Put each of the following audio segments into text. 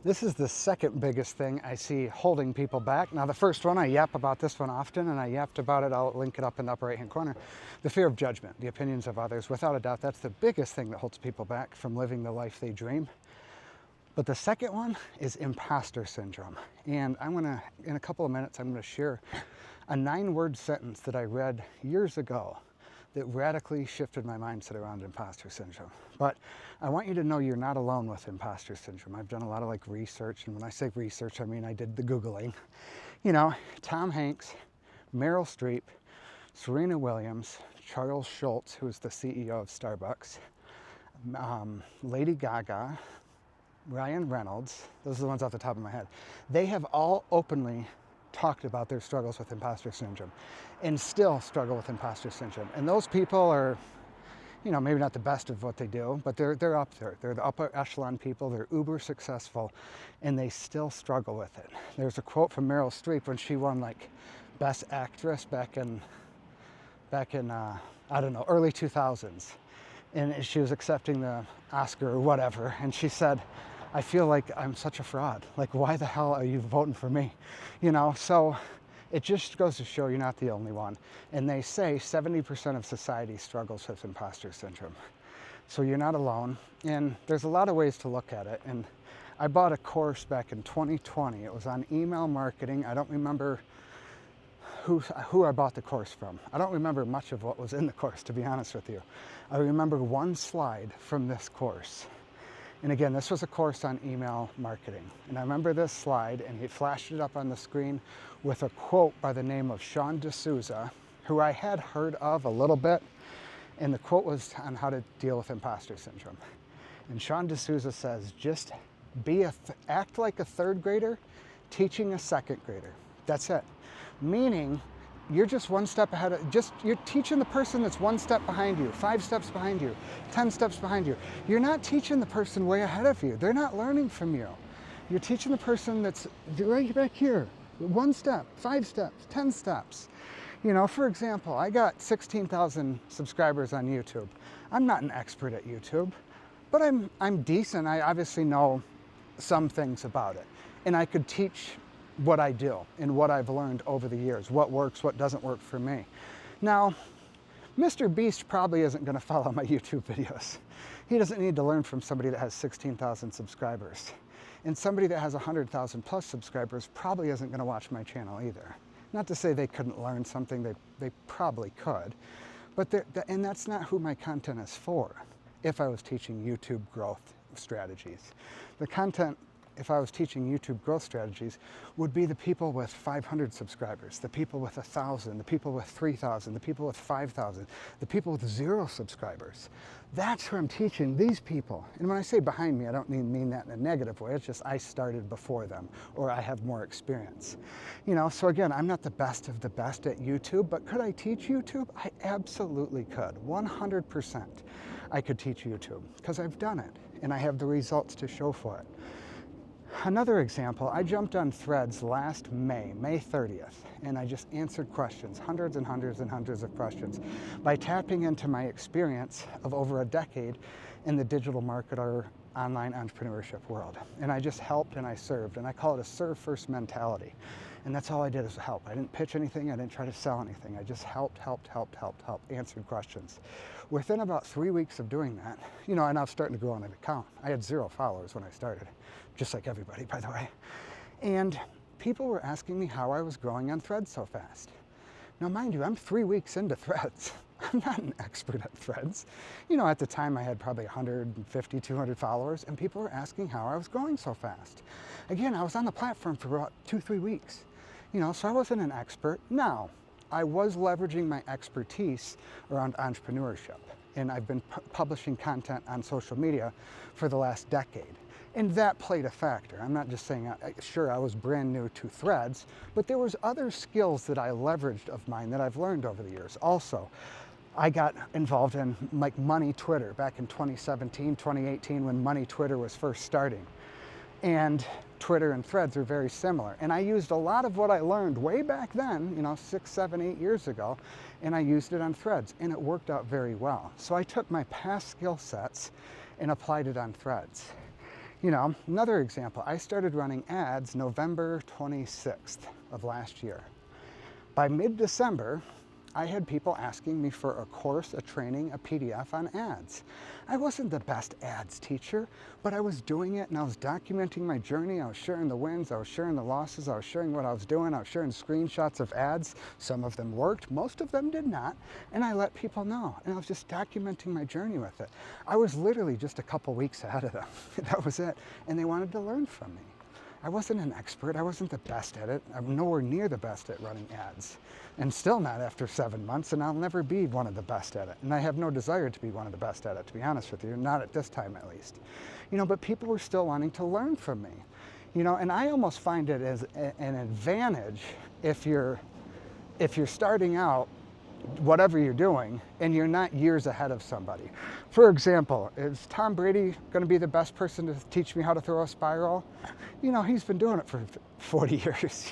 This is the second biggest thing I see holding people back. Now, the first one, I yap about this one often, and I yapped about it, I'll link it up in the upper right-hand corner. The fear of judgment, the opinions of others. Without a doubt, that's the biggest thing that holds people back from living the life they dream. But the second one is imposter syndrome. And I'm gonna, in a couple of minutes, I'm gonna share a 9-word sentence that I read years ago that radically shifted my mindset around imposter syndrome. But I want you to know you're not alone with imposter syndrome. I've done a lot of research, and when I say research, I mean I did the Googling. You know, Tom Hanks, Meryl Streep, Serena Williams, Charles Schultz, who's the CEO of Starbucks, Lady Gaga, Ryan Reynolds, those are the ones off the top of my head. They have all openly talked about their struggles with imposter syndrome and still struggle with imposter syndrome. And those people are, you know, maybe not the best of what they do, but they're up there. They're the upper echelon people. They're uber successful, and they still struggle with it. There's a quote from Meryl Streep when she won Best Actress back in I don't know, early 2000s. And she was accepting the Oscar or whatever, and she said, I feel like I'm such a fraud. Why the hell are you voting for me? You know, so it just goes to show you're not the only one. And they say 70% of society struggles with imposter syndrome. So you're not alone. And there's a lot of ways to look at it. And I bought a course back in 2020. It was on email marketing. I don't remember who I bought the course from. I don't remember much of what was in the course, to be honest with you. I remember one slide from this course. And again, this was a course on email marketing. And I remember this slide, and he flashed it up on the screen with a quote by the name of Sean D'Souza, who I had heard of a little bit. And the quote was on how to deal with imposter syndrome. And Sean D'Souza says, just act like a third grader teaching a second grader. That's it. Meaning, you're just one step ahead you're teaching the person that's one step behind you, 5 steps behind you, 10 steps behind you. You're not teaching the person way ahead of you. They're not learning from you. You're teaching the person that's right back here, 1 step, 5 steps, 10 steps. You know, for example, I got 16,000 subscribers on YouTube. I'm not an expert at YouTube, but I'm decent. I obviously know some things about it. And I could teach what I do and what I've learned over the years, what works, what doesn't work for me. Now, Mr. Beast probably isn't going to follow my YouTube videos. He doesn't need to learn from somebody that has 16,000 subscribers. And somebody that has 100,000 plus subscribers probably isn't going to watch my channel either. Not to say they couldn't learn something, they probably could. But and that's not who my content is for if I was teaching YouTube growth strategies. The content, if I was teaching YouTube growth strategies, would be the people with 500 subscribers, the people with 1,000, the people with 3,000, the people with 5,000, the people with 0 subscribers. That's who I'm teaching, these people. And when I say behind me, I don't mean that in a negative way. It's just I started before them, or I have more experience. You know, so again, I'm not the best of the best at YouTube, but could I teach YouTube? I absolutely could, 100%. I could teach YouTube, because I've done it, and I have the results to show for it. Another example, I jumped on Threads last May 30th, and I just answered questions, hundreds and hundreds and hundreds of questions, by tapping into my experience of over a decade in the digital marketer, online entrepreneurship world. And I just helped and I served, and I call it a serve first mentality. And that's all I did is help. I didn't pitch anything, I didn't try to sell anything. I just helped, answered questions. Within about 3 weeks of doing that, you know, and I was starting to grow on an account. I had 0 followers when I started, just like everybody, by the way. And people were asking me how I was growing on Threads so fast. Now, mind you, I'm 3 weeks into Threads. I'm not an expert at Threads. You know, at the time I had probably 150, 200 followers, and people were asking how I was growing so fast. Again, I was on the platform for about 2-3 weeks. You know, so I wasn't an expert. Now, I was leveraging my expertise around entrepreneurship, and I've been publishing content on social media for the last decade. And that played a factor. I'm not just saying, sure, I was brand new to Threads, but there was other skills that I leveraged of mine that I've learned over the years. Also, I got involved in Money Twitter back in 2017, 2018, when Money Twitter was first starting. And Twitter and Threads are very similar. And I used a lot of what I learned way back then, you know, 6, 7, 8 years ago, and I used it on Threads, and it worked out very well. So I took my past skill sets and applied it on Threads. Another example, I started running ads November 26th of last year. By mid-December, I had people asking me for a course, a training, a PDF on ads. I wasn't the best ads teacher, but I was doing it and I was documenting my journey. I was sharing the wins, I was sharing the losses, I was sharing what I was doing, I was sharing screenshots of ads. Some of them worked, most of them did not, and I let people know. And I was just documenting my journey with it. I was literally just a couple weeks ahead of them. That was it. And they wanted to learn from me. I wasn't an expert, I wasn't the best at it. I'm nowhere near the best at running ads. And still not after 7 months, and I'll never be one of the best at it. And I have no desire to be one of the best at it, to be honest with you, not at this time at least. But people were still wanting to learn from me. And I almost find it as an advantage if you're starting out whatever you're doing and you're not years ahead of somebody. For example, is Tom Brady going to be the best person to teach me how to throw a spiral? He's been doing it for 40 years,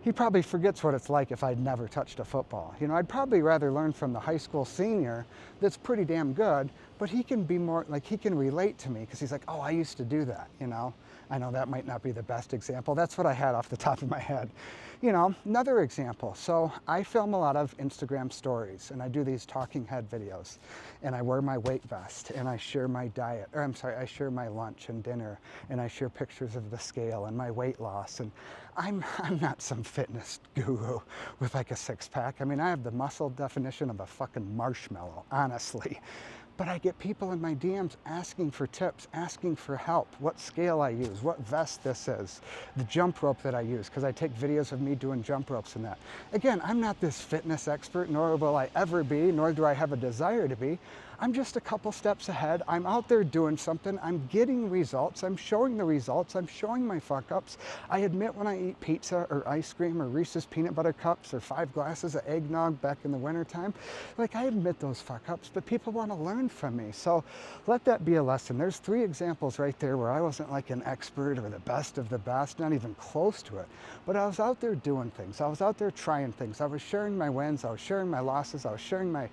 He probably forgets what it's like if I'd never touched a football. I'd probably rather learn from the high school senior that's pretty damn good, but he can be more, he can relate to me because he's like, oh, I used to do that, I know that might not be the best example. That's what I had off the top of my head. Another example. So I film a lot of Instagram stories and I do these talking head videos and I wear my weight vest and I share my diet, I share my lunch and dinner and I share pictures of the scale and my weight loss. And I'm not some fitness guru with a six-pack. I have the muscle definition of a fucking marshmallow, honestly. But I get people in my DMs asking for tips, asking for help, what scale I use, what vest this is, the jump rope that I use, because I take videos of me doing jump ropes and that. Again, I'm not this fitness expert, nor will I ever be, nor do I have a desire to be. I'm just a couple steps ahead. I'm out there doing something. I'm getting results. I'm showing the results. I'm showing my fuck ups. I admit when I eat pizza or ice cream or Reese's peanut butter cups or 5 glasses of eggnog back in the wintertime, I admit those fuck ups, but people want to learn from me. So let that be a lesson. There's 3 examples right there where I wasn't an expert or the best of the best, not even close to it, but I was out there doing things. I was out there trying things. I was sharing my wins. I was sharing my losses. I was sharing my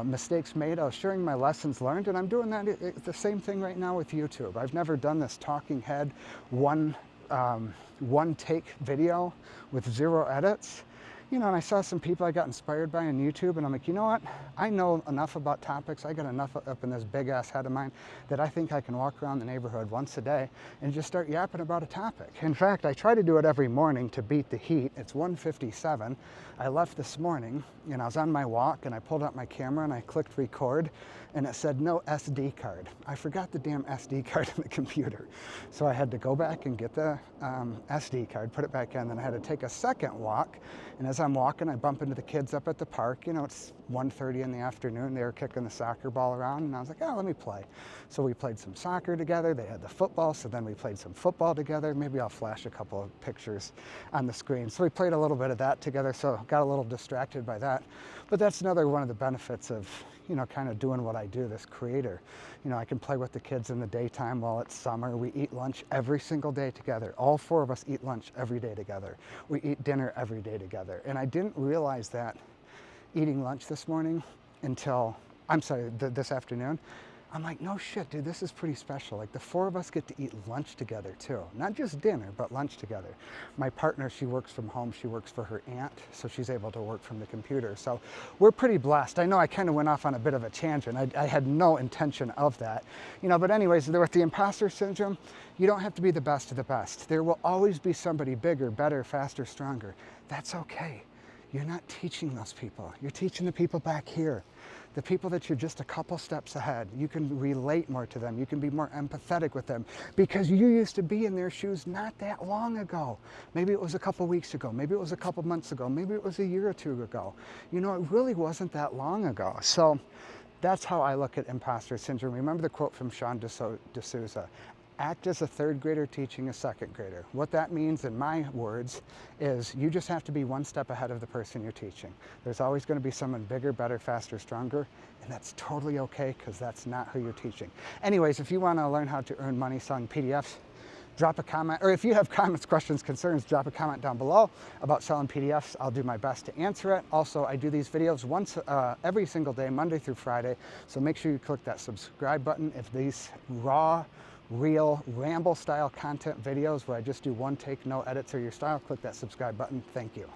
mistakes made. I was sharing my lessons learned, and I'm doing that the same thing right now with YouTube. I've never done this talking head one take video with 0 edits. And I saw some people I got inspired by on YouTube, and I'm like, you know what? I know enough about topics. I got enough up in this big ass head of mine that I think I can walk around the neighborhood once a day and just start yapping about a topic. In fact, I try to do it every morning to beat the heat. It's 1:57. I left this morning and I was on my walk and I pulled out my camera and I clicked record and it said no SD card. I forgot the damn SD card in the computer. So I had to go back and get the SD card, put it back in, then I had to take a second walk. And as I'm walking, I bump into the kids up at the park. It's 1:30 in the afternoon. They were kicking the soccer ball around and I was like, oh, let me play. So we played some soccer together. They had the football, so then we played some football together. Maybe I'll flash a couple of pictures on the screen. So we played a little bit of that together, so got a little distracted by that. But that's another one of the benefits of kind of doing what I do, this creator. I can play with the kids in the daytime while it's summer. We eat lunch every single day together. All 4 of us eat lunch every day together. We eat dinner every day together. And I didn't realize that eating lunch this morning until, this afternoon. I'm like, no shit, dude, this is pretty special. The 4 of us get to eat lunch together too. Not just dinner, but lunch together. My partner, she works from home. She works for her aunt, so she's able to work from the computer. So we're pretty blessed. I know I kind of went off on a bit of a tangent. I had no intention of that. But anyways, with the imposter syndrome, you don't have to be the best of the best. There will always be somebody bigger, better, faster, stronger. That's okay. You're not teaching those people. You're teaching the people back here. The people that you're just a couple steps ahead. You can relate more to them. You can be more empathetic with them because you used to be in their shoes not that long ago. Maybe it was a couple weeks ago. Maybe it was a couple months ago. Maybe it was a year or 2 ago. It really wasn't that long ago. So that's how I look at imposter syndrome. Remember the quote from Sean D'Souza. Act as a 3rd grader teaching a 2nd grader. What that means in my words is you just have to be 1 step ahead of the person you're teaching. There's always going to be someone bigger, better, faster, stronger, and that's totally okay because that's not who you're teaching. Anyways, if you want to learn how to earn money selling PDFs, drop a comment, or if you have comments, questions, concerns, drop a comment down below about selling PDFs. I'll do my best to answer it. Also, I do these videos every single day, Monday through Friday, so make sure you click that subscribe button if these raw real ramble style content videos where I just do one take, no edits or your style, click that subscribe button. Thank you.